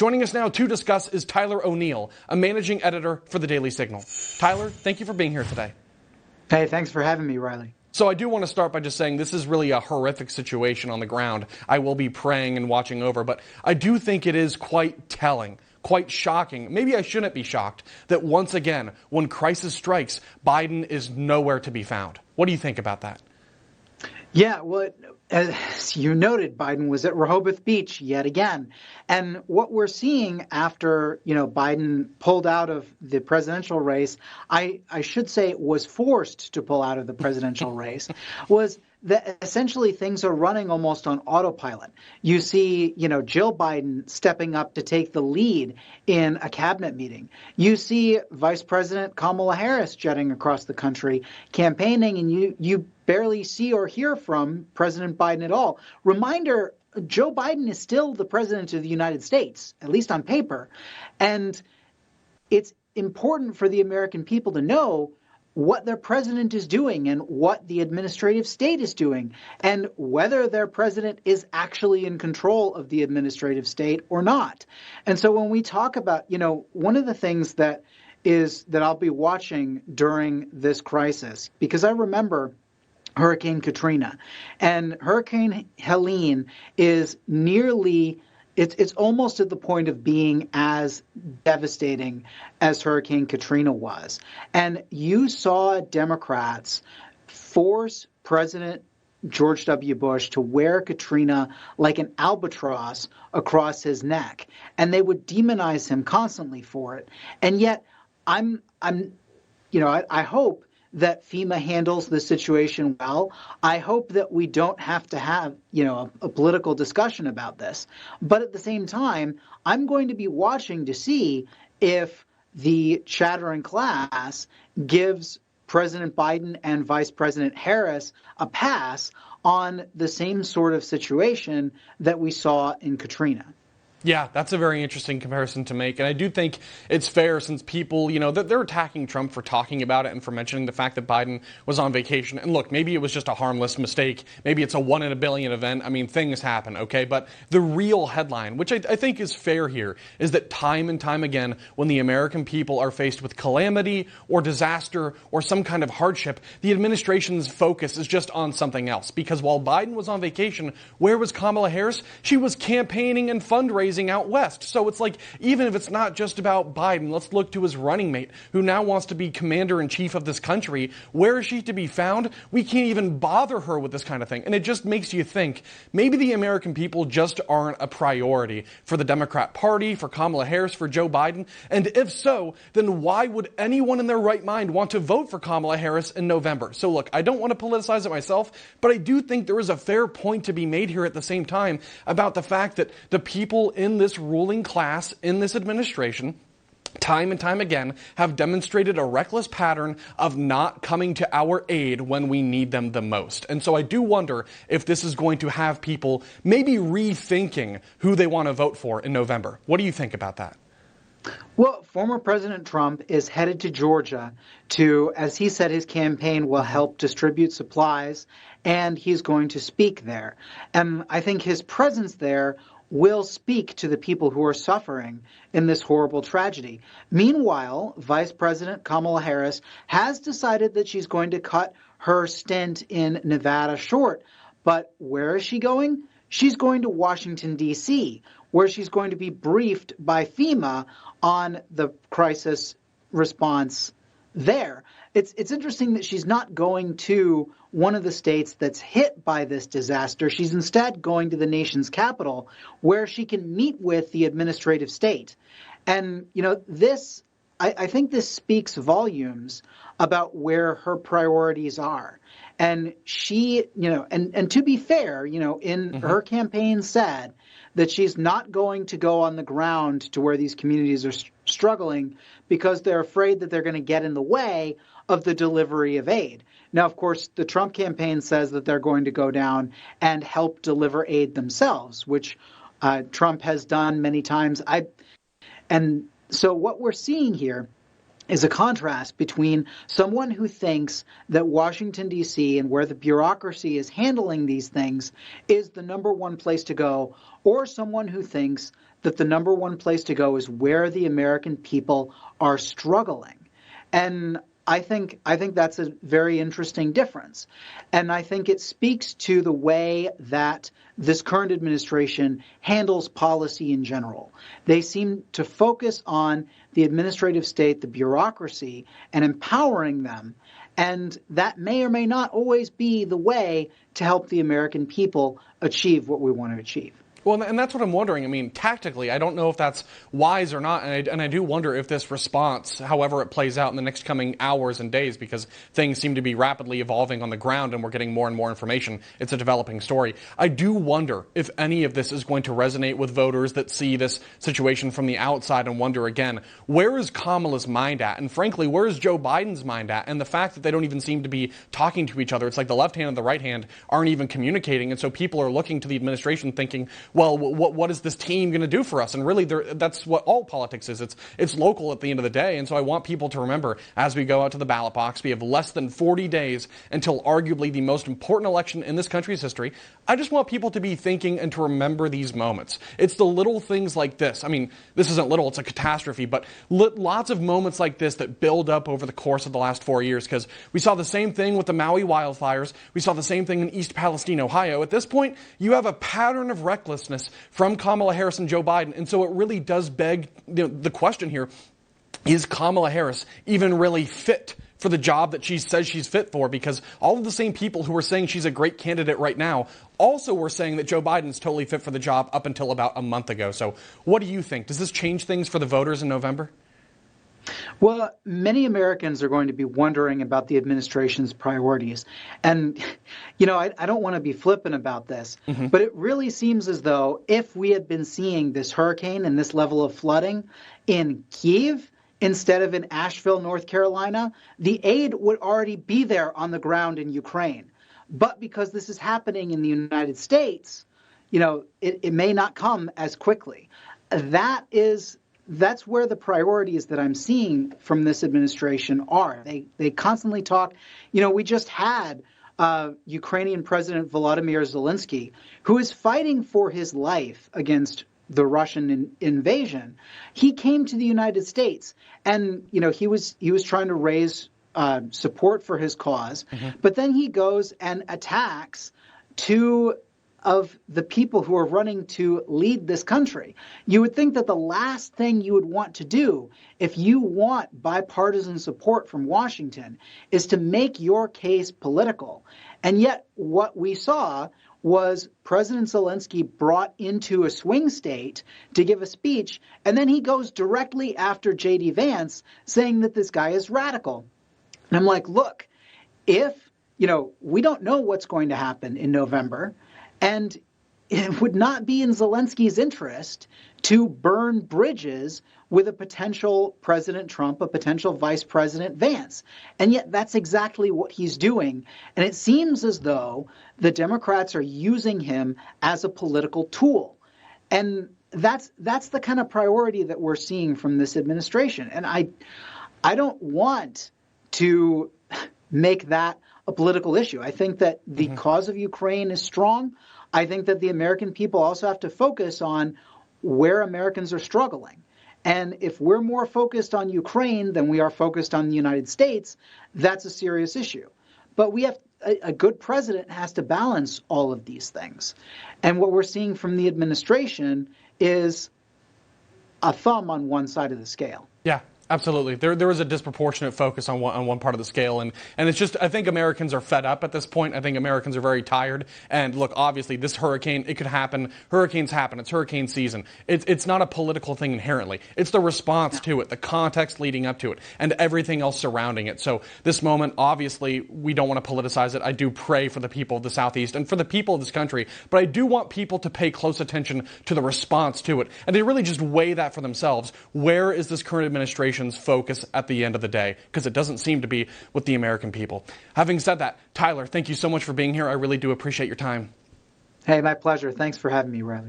Joining us now to discuss is Tyler O'Neill, a managing editor for the Daily Signal. Tyler, thank you for being here today. Hey, thanks for having me, Riley. So I do want to start by just saying this is really a horrific situation on the ground. I will be praying and watching over, but I do think it is quite telling, quite shocking. Maybe I shouldn't be shocked that once again, when crisis strikes, Biden is nowhere to be found. What do you think about that? Yeah, well, as you noted, Biden was at Rehoboth Beach yet again. And what we're seeing after, Biden pulled out of the presidential race, I should say was forced to pull out of the presidential race, was that essentially things are running almost on autopilot. You see, Jill Biden stepping up to take the lead in a cabinet meeting. You see Vice President Kamala Harris jetting across the country campaigning, and you barely see or hear from President Biden at all. Reminder, Joe Biden is still the president of the United States, at least on paper. And it's important for the American people to know what their president is doing and what the administrative state is doing and whether their president is actually in control of the administrative state or not. And so when we talk about, one of the things that I'll be watching during this crisis, because I remember Hurricane Katrina and Hurricane Helene is it's almost at the point of being as devastating as Hurricane Katrina was. And you saw Democrats force President George W. Bush to wear Katrina like an albatross across his neck. And they would demonize him constantly for it. And yet I hope that FEMA handles the situation well. I hope that we don't have to have, a political discussion about this. But at the same time, I'm going to be watching to see if the chattering class gives President Biden and Vice President Harris a pass on the same sort of situation that we saw in Katrina. Yeah, that's a very interesting comparison to make. And I do think it's fair since people, that they're attacking Trump for talking about it and for mentioning the fact that Biden was on vacation. And look, maybe it was just a harmless mistake. Maybe it's a 1 in a billion event. I mean, things happen, okay? But the real headline, which I think is fair here, is that time and time again, when the American people are faced with calamity or disaster or some kind of hardship, the administration's focus is just on something else. Because while Biden was on vacation, where was Kamala Harris? She was campaigning and fundraising out west. So it's like, even if it's not just about Biden, let's look to his running mate, who now wants to be commander-in-chief of this country. Where is she to be found? We can't even bother her with this kind of thing. And it just makes you think, maybe the American people just aren't a priority for the Democrat Party, for Kamala Harris, for Joe Biden. And if so, then why would anyone in their right mind want to vote for Kamala Harris in November? So look, I don't want to politicize it myself, but I do think there is a fair point to be made here at the same time about the fact that the people in this ruling class, in this administration, time and time again, have demonstrated a reckless pattern of not coming to our aid when we need them the most. And so I do wonder if this is going to have people maybe rethinking who they want to vote for in November. What do you think about that? Well, former President Trump is headed to Georgia to, as he said, his campaign will help distribute supplies, and he's going to speak there. And I think his presence there will speak to the people who are suffering in this horrible tragedy. Meanwhile, Vice President Kamala Harris has decided that she's going to cut her stint in Nevada short. But where is she going? She's going to Washington, D.C., where she's going to be briefed by FEMA on the crisis response there. It's interesting that she's not going to one of the states that's hit by this disaster. She's instead going to the nation's capital, where she can meet with the administrative state. And, I think this speaks volumes about where her priorities are. And she, and to be fair, her campaign said that she's not going to go on the ground to where these communities are struggling because they're afraid that they're going to get in the way of the delivery of aid. Now, of course, the Trump campaign says that they're going to go down and help deliver aid themselves, which Trump has done many times. And so what we're seeing here is a contrast between someone who thinks that Washington, D.C., and where the bureaucracy is handling these things is the number one place to go, or someone who thinks that the number one place to go is where the American people are struggling. And I think that's a very interesting difference. And I think it speaks to the way that this current administration handles policy in general. They seem to focus on the administrative state, the bureaucracy, and empowering them. And that may or may not always be the way to help the American people achieve what we want to achieve. Well, and that's what I'm wondering. I mean, tactically, I don't know if that's wise or not, and I do wonder if this response, however it plays out in the next coming hours and days, because things seem to be rapidly evolving on the ground and we're getting more and more information. It's a developing story. I do wonder if any of this is going to resonate with voters that see this situation from the outside and wonder again, where is Kamala's mind at? And frankly, where is Joe Biden's mind at? And the fact that they don't even seem to be talking to each other, it's like the left hand and the right hand aren't even communicating, and so people are looking to the administration thinking, well, what is this team going to do for us? And really, that's what all politics is. It's local at the end of the day. And so I want people to remember, as we go out to the ballot box, we have less than 40 days until arguably the most important election in this country's history. I just want people to be thinking and to remember these moments. It's the little things like this. I mean, this isn't little, it's a catastrophe, but lots of moments like this that build up over the course of the last 4 years, because we saw the same thing with the Maui wildfires. We saw the same thing in East Palestine, Ohio. At this point, you have a pattern of recklessness from Kamala Harris and Joe Biden. And so it really does beg the question here, is Kamala Harris even really fit for the job that she says she's fit for? Because all of the same people who are saying she's a great candidate right now also were saying that Joe Biden's totally fit for the job up until about a month ago. So what do you think? Does this change things for the voters in November? Well, many Americans are going to be wondering about the administration's priorities. And, I don't want to be flippant about this, but it really seems as though if we had been seeing this hurricane and this level of flooding in Kyiv instead of in Asheville, North Carolina, the aid would already be there on the ground in Ukraine. But because this is happening in the United States, it may not come as quickly. That's where the priorities that I'm seeing from this administration are. They constantly talk. We just had Ukrainian President Volodymyr Zelensky, who is fighting for his life against the Russian invasion. He came to the United States, and he was trying to raise support for his cause, but then he goes and attacks two of the people who are running to lead this country. You would think that the last thing you would want to do if you want bipartisan support from Washington is to make your case political. And yet what we saw was President Zelensky brought into a swing state to give a speech, and then he goes directly after J.D. Vance, saying that this guy is radical. And I'm like, look, if, we don't know what's going to happen in November, and it would not be in Zelensky's interest to burn bridges with a potential President Trump, a potential Vice President Vance. And yet that's exactly what he's doing. And it seems as though the Democrats are using him as a political tool. And that's the kind of priority that we're seeing from this administration. And I don't want to make that a political issue. I think that the cause of Ukraine is strong. I think that the American people also have to focus on where Americans are struggling. And if we're more focused on Ukraine than we are focused on the United States, that's a serious issue. But a good president has to balance all of these things. And what we're seeing from the administration is a thumb on one side of the scale. Yeah. Absolutely. There is a disproportionate focus on one part of the scale. And it's just, I think Americans are fed up at this point. I think Americans are very tired. And look, obviously, this hurricane, it could happen. Hurricanes happen. It's hurricane season. It's not a political thing inherently. It's the response to it, the context leading up to it, and everything else surrounding it. So this moment, obviously, we don't want to politicize it. I do pray for the people of the Southeast and for the people of this country. But I do want people to pay close attention to the response to it and to really just weigh that for themselves. Where is this current administration focus at the end of the day? Because it doesn't seem to be with the American people. Having said that, Tyler, thank you so much for being here. I really do appreciate your time. Hey, my pleasure. Thanks for having me, Riley.